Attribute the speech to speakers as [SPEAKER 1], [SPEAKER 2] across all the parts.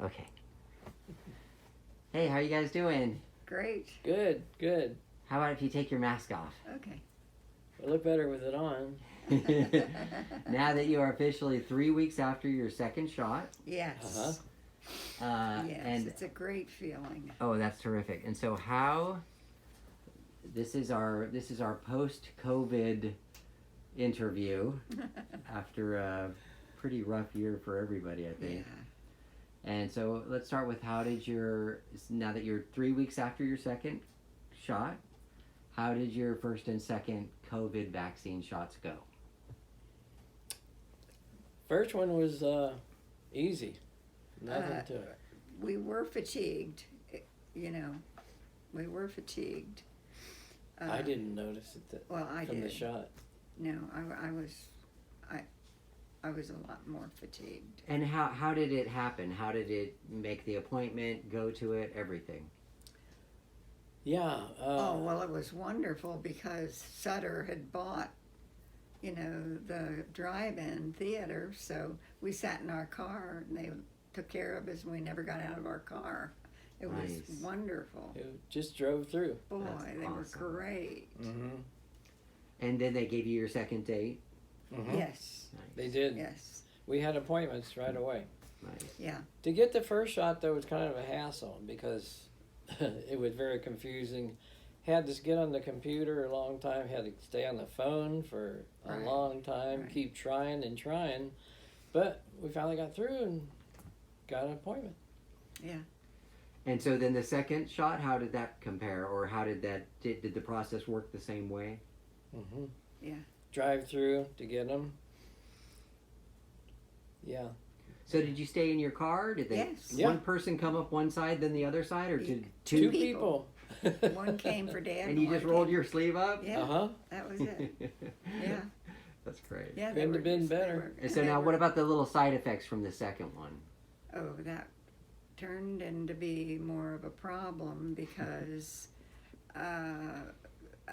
[SPEAKER 1] Okay. Hey, how you guys doing?
[SPEAKER 2] Great.
[SPEAKER 3] Good, good.
[SPEAKER 1] How about if you take your mask off?
[SPEAKER 2] Okay.
[SPEAKER 3] I look better with it on.
[SPEAKER 1] Now that you are officially 3 weeks after your second shot.
[SPEAKER 2] Yes. Yes.
[SPEAKER 1] And
[SPEAKER 2] It's a great feeling.
[SPEAKER 1] oh, that's terrific. And so how this is our post-COVID interview after a pretty rough year for everybody, I think.
[SPEAKER 2] Yeah.
[SPEAKER 1] And so let's start with now that you're 3 weeks after your second shot, how did your first and second COVID vaccine shots go?
[SPEAKER 3] First one was easy. Nothing to it.
[SPEAKER 2] We were fatigued, you know. We were fatigued.
[SPEAKER 3] I didn't notice it
[SPEAKER 2] Well, I
[SPEAKER 3] from
[SPEAKER 2] did.
[SPEAKER 3] the shot.
[SPEAKER 2] No, I was a lot more fatigued.
[SPEAKER 1] And how did it happen? How did it make the appointment, go to it, everything?
[SPEAKER 3] Yeah.
[SPEAKER 2] Oh, well, it was wonderful because Sutter had bought, you know, the drive-in theater, so we sat in our car and they took care of us and we never got out of our car. It was
[SPEAKER 1] Nice.
[SPEAKER 2] wonderful.
[SPEAKER 3] It just drove through.
[SPEAKER 2] Boy,
[SPEAKER 1] That's
[SPEAKER 2] they were
[SPEAKER 1] awesome.
[SPEAKER 2] great.
[SPEAKER 3] Mm-hmm.
[SPEAKER 1] And then they gave you your second date?
[SPEAKER 3] Mm-hmm.
[SPEAKER 2] Yes,
[SPEAKER 1] Nice.
[SPEAKER 3] They did.
[SPEAKER 2] yes,
[SPEAKER 3] We had appointments right away.
[SPEAKER 1] Nice.
[SPEAKER 2] yeah.
[SPEAKER 3] To get the first shot, though, was kind of a hassle because it was very confusing. Had to get on the computer a long time, had to stay on the phone for a
[SPEAKER 2] Right,
[SPEAKER 3] long time,
[SPEAKER 2] right.
[SPEAKER 3] keep trying and trying. But we finally got through and got an appointment.
[SPEAKER 2] Yeah.
[SPEAKER 1] And so then the second shot, how did that compare? Or how did the process work the same way?
[SPEAKER 3] Mm-hmm.
[SPEAKER 2] Yeah.
[SPEAKER 3] Drive through to get them. Yeah.
[SPEAKER 1] So did you stay in your car? Did they
[SPEAKER 2] Yes.
[SPEAKER 3] Yeah.
[SPEAKER 1] one person come up one side, then the other side, or did
[SPEAKER 3] Two
[SPEAKER 2] people.
[SPEAKER 3] people.
[SPEAKER 2] One came for Dad.
[SPEAKER 1] and you
[SPEAKER 2] one
[SPEAKER 1] just rolled
[SPEAKER 2] came-
[SPEAKER 1] your sleeve up?
[SPEAKER 2] Yeah,
[SPEAKER 3] Uh-huh.
[SPEAKER 2] that was it. Yeah,
[SPEAKER 1] That's great.
[SPEAKER 2] yeah.
[SPEAKER 3] Couldn't have been better.
[SPEAKER 1] And so now, what about the little side effects from the second one?
[SPEAKER 2] Oh, that turned into be more of a problem because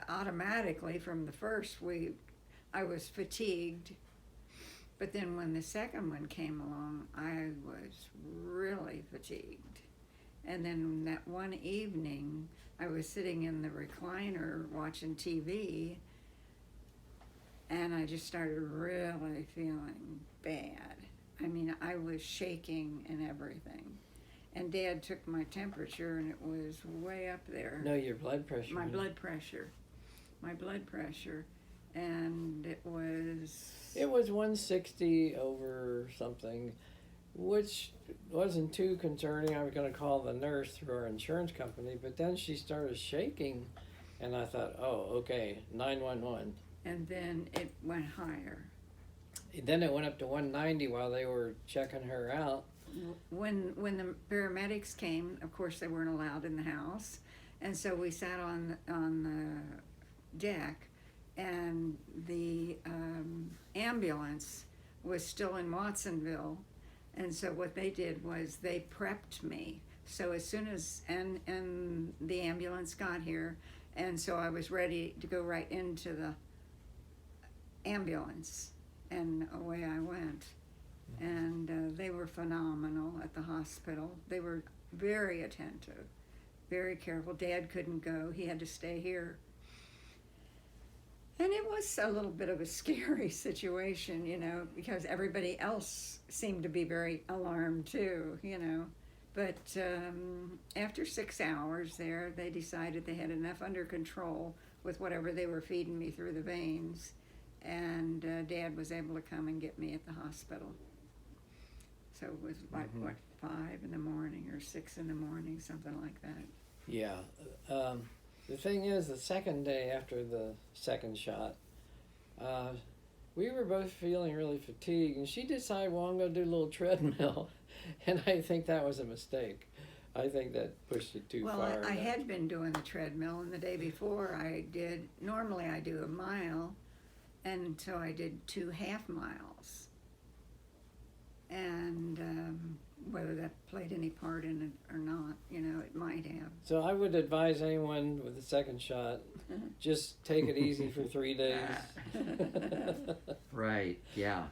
[SPEAKER 2] automatically from the first I was fatigued, but then when the second one came along, I was really fatigued. And then that one evening, I was sitting in the recliner watching TV, and I just started really feeling bad. I mean, I was shaking and everything. And Dad took my temperature, and it was way up there.
[SPEAKER 3] No, your blood pressure.
[SPEAKER 2] My blood pressure. And it was...
[SPEAKER 3] It was 160 over something, which wasn't too concerning. I was going to call the nurse through our insurance company, but then she started shaking, and I thought, oh, okay, 911.
[SPEAKER 2] And then it went higher.
[SPEAKER 3] Then it went up to 190 while they were checking her out.
[SPEAKER 2] When the paramedics came, of course they weren't allowed in the house, and so we sat on the deck, and the ambulance was still in Watsonville, and so what they did was they prepped me. So as soon as and the ambulance got here, and so I was ready to go right into the ambulance, and away I went. And they were phenomenal at the hospital. They were very attentive, very careful. Dad couldn't go. He had to stay here. And it was a little bit of a scary situation, you know, because everybody else seemed to be very alarmed too, you know. But after 6 hours there, they decided they had enough under control with whatever they were feeding me through the veins. And Dad was able to come and get me at the hospital. So it was like, 5 in the morning or 6 in the morning, something like that.
[SPEAKER 3] Yeah. The thing is, the second day after the second shot, we were both feeling really fatigued, and she decided, well, I'm going to do a little treadmill, and I think that was a mistake. I think that pushed it too far.
[SPEAKER 2] Well, I had been doing the treadmill, and the day before normally I do a mile, and so I did 2 half miles. And whether that played any part in it or not, you know, it might have.
[SPEAKER 3] So I would advise anyone with the second shot, just take it easy for 3 days.
[SPEAKER 1] Right. Yeah.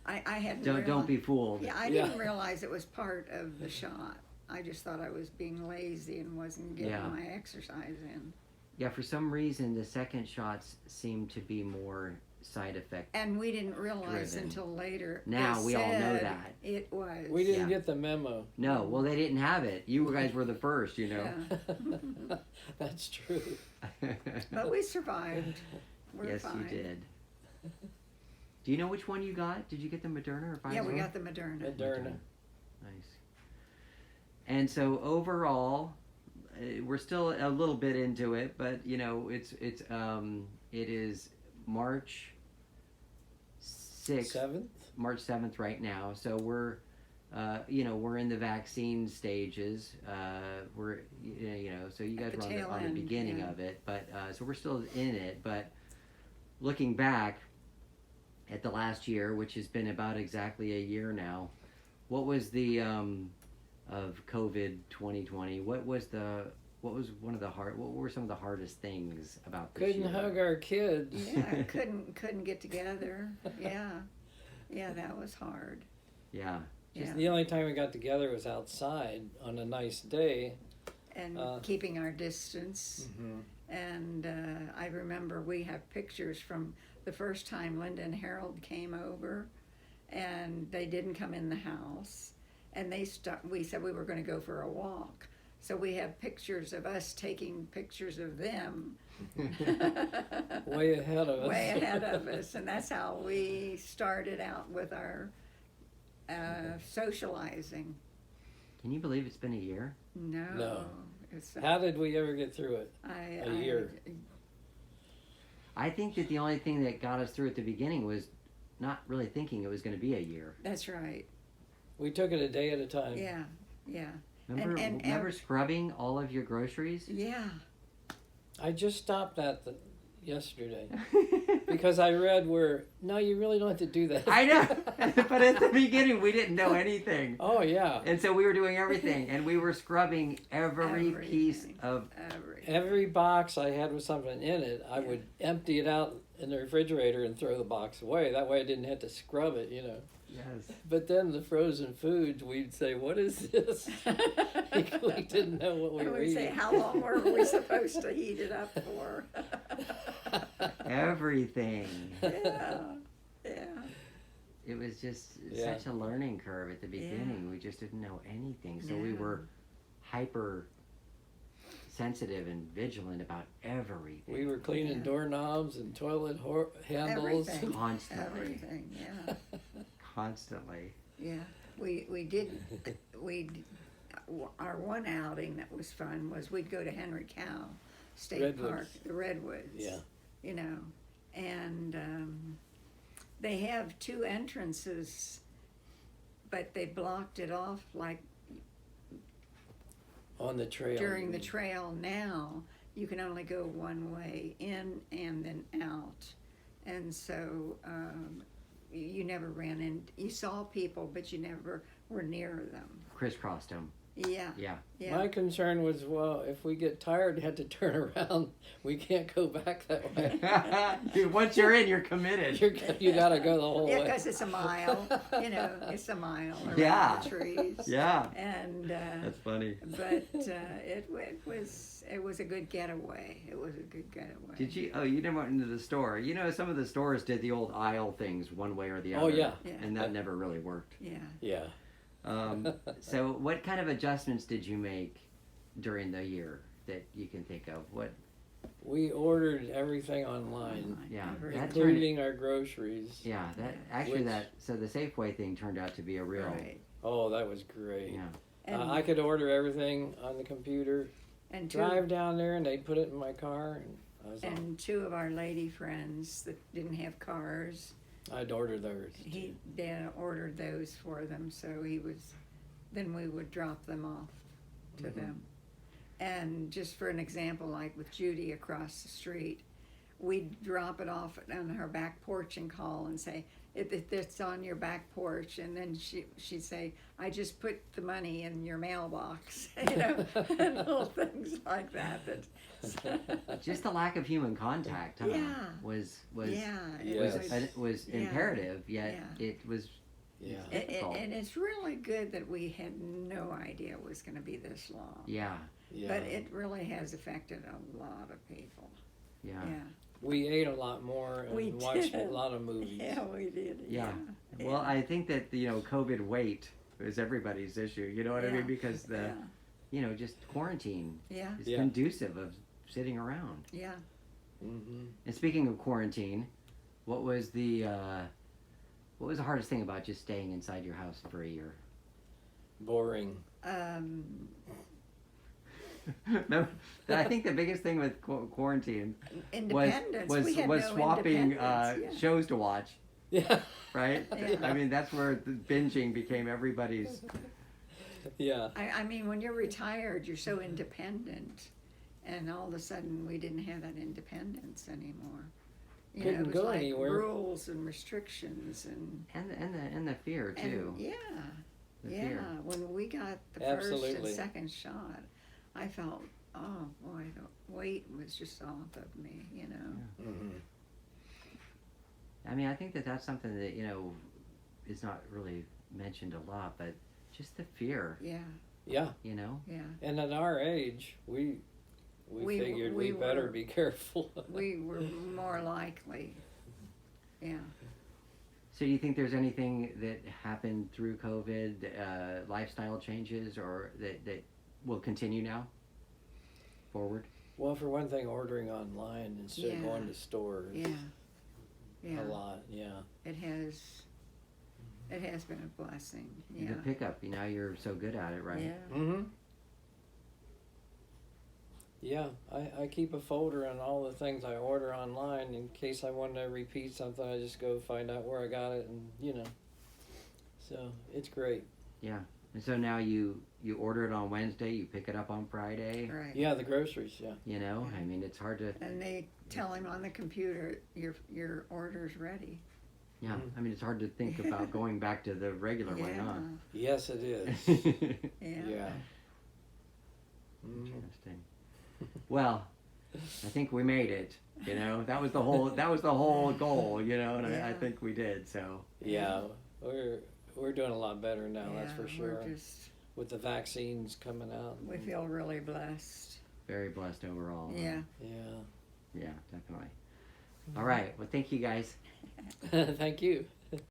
[SPEAKER 2] I hadn't
[SPEAKER 1] Don't
[SPEAKER 2] realized.
[SPEAKER 1] be fooled.
[SPEAKER 2] Yeah, I
[SPEAKER 3] Yeah.
[SPEAKER 2] didn't realize it was part of the shot. I just thought I was being lazy and wasn't getting
[SPEAKER 1] Yeah.
[SPEAKER 2] my exercise in.
[SPEAKER 1] Yeah. For some reason, the second shots seem to be more side effect.
[SPEAKER 2] And we didn't realize
[SPEAKER 1] Driven.
[SPEAKER 2] until later.
[SPEAKER 1] Now
[SPEAKER 2] they
[SPEAKER 1] we all know
[SPEAKER 2] said
[SPEAKER 1] that.
[SPEAKER 2] It was.
[SPEAKER 3] We didn't
[SPEAKER 1] Yeah.
[SPEAKER 3] get the memo.
[SPEAKER 1] No. Well, they didn't have it. You guys were the first. You know.
[SPEAKER 2] Yeah.
[SPEAKER 3] That's true.
[SPEAKER 2] But we survived. We're
[SPEAKER 1] yes,
[SPEAKER 2] fine.
[SPEAKER 1] you did. Do you know which one you got? Did you get the Moderna or Pfizer?
[SPEAKER 2] Yeah, we got the Moderna.
[SPEAKER 3] Moderna.
[SPEAKER 1] Nice. And so overall, we're still a little bit into it, but you know, it is March 6th,
[SPEAKER 3] 7th?
[SPEAKER 1] March 7th right now. So we're we're in the vaccine stages. We're so you guys
[SPEAKER 2] At the
[SPEAKER 1] were
[SPEAKER 2] tail
[SPEAKER 1] on the
[SPEAKER 2] end,
[SPEAKER 1] beginning
[SPEAKER 2] yeah.
[SPEAKER 1] of it, but so we're still in it. But looking back at the last year, which has been about exactly a year now, what was the of COVID 2020? What were some of the hardest things about this
[SPEAKER 3] Couldn't
[SPEAKER 1] year?
[SPEAKER 3] hug our kids.
[SPEAKER 2] Yeah, couldn't get together. Yeah, that was hard.
[SPEAKER 1] Yeah.
[SPEAKER 2] Yeah.
[SPEAKER 3] The only time we got together was outside on a nice day.
[SPEAKER 2] And keeping our distance. And I remember we have pictures from the first time Linda and Harold came over, and they didn't come in the house, and we said we were going to go for a walk. So we have pictures of us taking pictures of them.
[SPEAKER 3] Way ahead of us.
[SPEAKER 2] Way ahead of us, and that's how we started out with our socializing.
[SPEAKER 1] Can you believe it's been a year?
[SPEAKER 3] No.
[SPEAKER 2] It's,
[SPEAKER 3] How did we ever get through it? A year.
[SPEAKER 1] I think that the only thing that got us through at the beginning was not really thinking it was going to be a year.
[SPEAKER 2] That's right.
[SPEAKER 3] We took it a day at a time.
[SPEAKER 2] Yeah.
[SPEAKER 1] Remember scrubbing all of your groceries?
[SPEAKER 2] Yeah.
[SPEAKER 3] I just stopped that yesterday because I read no, you really don't have to do that.
[SPEAKER 1] I know, but at the beginning we didn't know anything.
[SPEAKER 3] Oh, yeah.
[SPEAKER 1] And so we were doing everything, and we were scrubbing every piece
[SPEAKER 2] Everything.
[SPEAKER 1] of.
[SPEAKER 3] Every box I had with something in it, I would empty it out in the refrigerator and throw the box away. That way I didn't have to scrub it,
[SPEAKER 1] Yes.
[SPEAKER 3] But then the frozen foods, we'd say, what is this? We didn't know what we
[SPEAKER 2] I
[SPEAKER 3] were
[SPEAKER 2] would say,
[SPEAKER 3] eating.
[SPEAKER 2] how long were we supposed to heat it up for?
[SPEAKER 1] Everything.
[SPEAKER 2] Yeah.
[SPEAKER 1] It was just
[SPEAKER 3] Yeah.
[SPEAKER 1] such a learning curve at the beginning.
[SPEAKER 2] Yeah.
[SPEAKER 1] We just didn't know anything, so we
[SPEAKER 2] Yeah.
[SPEAKER 1] were hyper sensitive and vigilant about everything.
[SPEAKER 3] We were cleaning
[SPEAKER 2] Yeah.
[SPEAKER 3] doorknobs and toilet handles.
[SPEAKER 2] Everything.
[SPEAKER 1] Constantly.
[SPEAKER 2] Everything, yeah.
[SPEAKER 1] Constantly.
[SPEAKER 2] Yeah. Our one outing that was fun was we'd go to Henry Cow State
[SPEAKER 3] Redwoods.
[SPEAKER 2] Park, the Redwoods.
[SPEAKER 3] Yeah.
[SPEAKER 2] And they have two entrances, but they blocked it off like
[SPEAKER 3] On the trail.
[SPEAKER 2] during the trail now. You can only go one way in and then out. And so you never ran in. You saw people, but you never were near them.
[SPEAKER 1] Crisscrossed them.
[SPEAKER 2] Yeah.
[SPEAKER 1] Yeah.
[SPEAKER 2] Yeah.
[SPEAKER 3] My concern was, well, if we get tired and have to turn around, we can't go back that way.
[SPEAKER 1] Once you're in, you're committed.
[SPEAKER 3] You got to go the whole
[SPEAKER 2] Yeah,
[SPEAKER 3] way.
[SPEAKER 2] because it's a mile. It's a mile around
[SPEAKER 1] Yeah.
[SPEAKER 2] the trees.
[SPEAKER 1] Yeah.
[SPEAKER 2] And
[SPEAKER 1] That's funny.
[SPEAKER 2] but it was a good getaway. It was a good getaway.
[SPEAKER 1] Did you? Oh, you never went into the store. Some of the stores did the old aisle things one way or the other.
[SPEAKER 3] Oh, yeah.
[SPEAKER 2] Yeah.
[SPEAKER 1] And that never really worked.
[SPEAKER 2] Yeah.
[SPEAKER 3] Yeah.
[SPEAKER 1] So, what kind of adjustments did you make during the year that you can think of? What?
[SPEAKER 3] We ordered everything online,
[SPEAKER 1] Yeah,
[SPEAKER 2] Everything.
[SPEAKER 1] that turned.
[SPEAKER 3] including our groceries.
[SPEAKER 1] Yeah, that actually
[SPEAKER 3] Which-
[SPEAKER 1] so the Safeway thing turned out to be a real.
[SPEAKER 2] Right.
[SPEAKER 3] Oh, that was great.
[SPEAKER 1] Yeah.
[SPEAKER 2] And,
[SPEAKER 3] I could order everything on the computer,
[SPEAKER 2] and two
[SPEAKER 3] drive down there, and they'd put it in my car, and I was on.
[SPEAKER 2] and two of our lady friends that didn't have cars,
[SPEAKER 3] I'd order those.
[SPEAKER 2] Dad ordered those for them, so then we would drop them off to
[SPEAKER 3] Mhm.
[SPEAKER 2] them. And just for an example, like with Judy across the street, we'd drop it off on her back porch and call and say, it's on your back porch, and then she'd say, "I just put the money in your mailbox," you know, and little things like that.
[SPEAKER 1] Just the lack of human contact, huh?
[SPEAKER 2] Yeah.
[SPEAKER 1] Was
[SPEAKER 2] Yeah,
[SPEAKER 3] Yes.
[SPEAKER 1] was
[SPEAKER 2] Yeah.
[SPEAKER 1] imperative, yet
[SPEAKER 2] Yeah.
[SPEAKER 1] it was
[SPEAKER 3] Yeah.
[SPEAKER 1] difficult.
[SPEAKER 2] And it's really good that we had no idea it was going to be this long.
[SPEAKER 1] Yeah,
[SPEAKER 3] Yeah.
[SPEAKER 2] But it really has affected a lot of people.
[SPEAKER 1] yeah.
[SPEAKER 2] Yeah.
[SPEAKER 3] We ate a lot more and
[SPEAKER 2] We
[SPEAKER 3] watched a
[SPEAKER 2] did.
[SPEAKER 3] lot of movies.
[SPEAKER 2] Yeah, we did.
[SPEAKER 1] Yeah. Well, I think that COVID weight is everybody's issue. You know what I
[SPEAKER 2] Yeah.
[SPEAKER 1] mean? Because just quarantine
[SPEAKER 2] Yeah.
[SPEAKER 1] is
[SPEAKER 3] Yeah.
[SPEAKER 1] conducive of sitting around.
[SPEAKER 2] Yeah.
[SPEAKER 3] Mm-hmm.
[SPEAKER 1] And speaking of quarantine, what was the hardest thing about just staying inside your house for a year?
[SPEAKER 3] Boring.
[SPEAKER 1] No, I think the biggest thing with quarantine
[SPEAKER 2] Independence.
[SPEAKER 1] was
[SPEAKER 2] we had
[SPEAKER 1] was
[SPEAKER 2] no
[SPEAKER 1] swapping
[SPEAKER 2] independence,
[SPEAKER 1] shows to watch,
[SPEAKER 3] Yeah.
[SPEAKER 1] right?
[SPEAKER 2] Yeah.
[SPEAKER 1] I mean, that's where the binging became everybody's.
[SPEAKER 3] Yeah.
[SPEAKER 2] I mean, when you're retired, you're so independent, and all of a sudden, we didn't have that independence anymore. You know,
[SPEAKER 3] Couldn't
[SPEAKER 2] it was
[SPEAKER 3] go
[SPEAKER 2] like
[SPEAKER 3] anywhere.
[SPEAKER 2] rules and restrictions
[SPEAKER 1] And the fear
[SPEAKER 2] and
[SPEAKER 1] too.
[SPEAKER 2] yeah,
[SPEAKER 1] The
[SPEAKER 2] yeah.
[SPEAKER 1] fear.
[SPEAKER 2] When we got the first and
[SPEAKER 3] Absolutely.
[SPEAKER 2] second shot, I felt, oh boy, the weight was just off of me. You know.
[SPEAKER 3] Mm-hmm.
[SPEAKER 1] I mean, I think that that's something that is not really mentioned a lot, but just the fear.
[SPEAKER 2] Yeah.
[SPEAKER 3] Yeah.
[SPEAKER 2] Yeah.
[SPEAKER 3] And at our age, we
[SPEAKER 2] We-
[SPEAKER 3] figured
[SPEAKER 2] we
[SPEAKER 3] we better
[SPEAKER 2] were-
[SPEAKER 3] be careful.
[SPEAKER 2] We were more likely. Yeah.
[SPEAKER 1] So, do you think there's anything that happened through COVID, lifestyle changes, or that will continue now forward?
[SPEAKER 3] Well, for one thing, ordering online instead of
[SPEAKER 2] Yeah.
[SPEAKER 3] going to stores.
[SPEAKER 2] Yeah. Yeah.
[SPEAKER 3] A lot. Yeah.
[SPEAKER 2] It has been a blessing. Yeah.
[SPEAKER 1] The pickup. Now you're so good at it, right?
[SPEAKER 2] Yeah.
[SPEAKER 3] Mm-hmm. Yeah, I keep a folder on all the things I order online in case I want to repeat something. I just go find out where I got it, and so it's great.
[SPEAKER 1] Yeah. And so now you order it on Wednesday, you pick it up on Friday.
[SPEAKER 2] Right.
[SPEAKER 3] Yeah, the groceries. Yeah.
[SPEAKER 1] I mean, it's hard to.
[SPEAKER 2] And they tell him on the computer, your order's ready.
[SPEAKER 1] Yeah.
[SPEAKER 3] Mhm.
[SPEAKER 1] I mean, it's hard to think about going back to the regular way, huh?
[SPEAKER 3] Yes, it is.
[SPEAKER 2] Yeah.
[SPEAKER 3] Yeah. Mm.
[SPEAKER 1] Interesting. Well, I think we made it. That was the whole goal. And I
[SPEAKER 2] Yeah.
[SPEAKER 1] think we did. So
[SPEAKER 3] Yeah, we're doing a lot better now. That's for sure.
[SPEAKER 2] We're just,
[SPEAKER 3] With the vaccines coming out.
[SPEAKER 2] we feel really blessed.
[SPEAKER 1] very blessed overall. huh?
[SPEAKER 2] Yeah.
[SPEAKER 3] Yeah.
[SPEAKER 1] Yeah, definitely. All right. Well, thank you guys.
[SPEAKER 3] Thank you.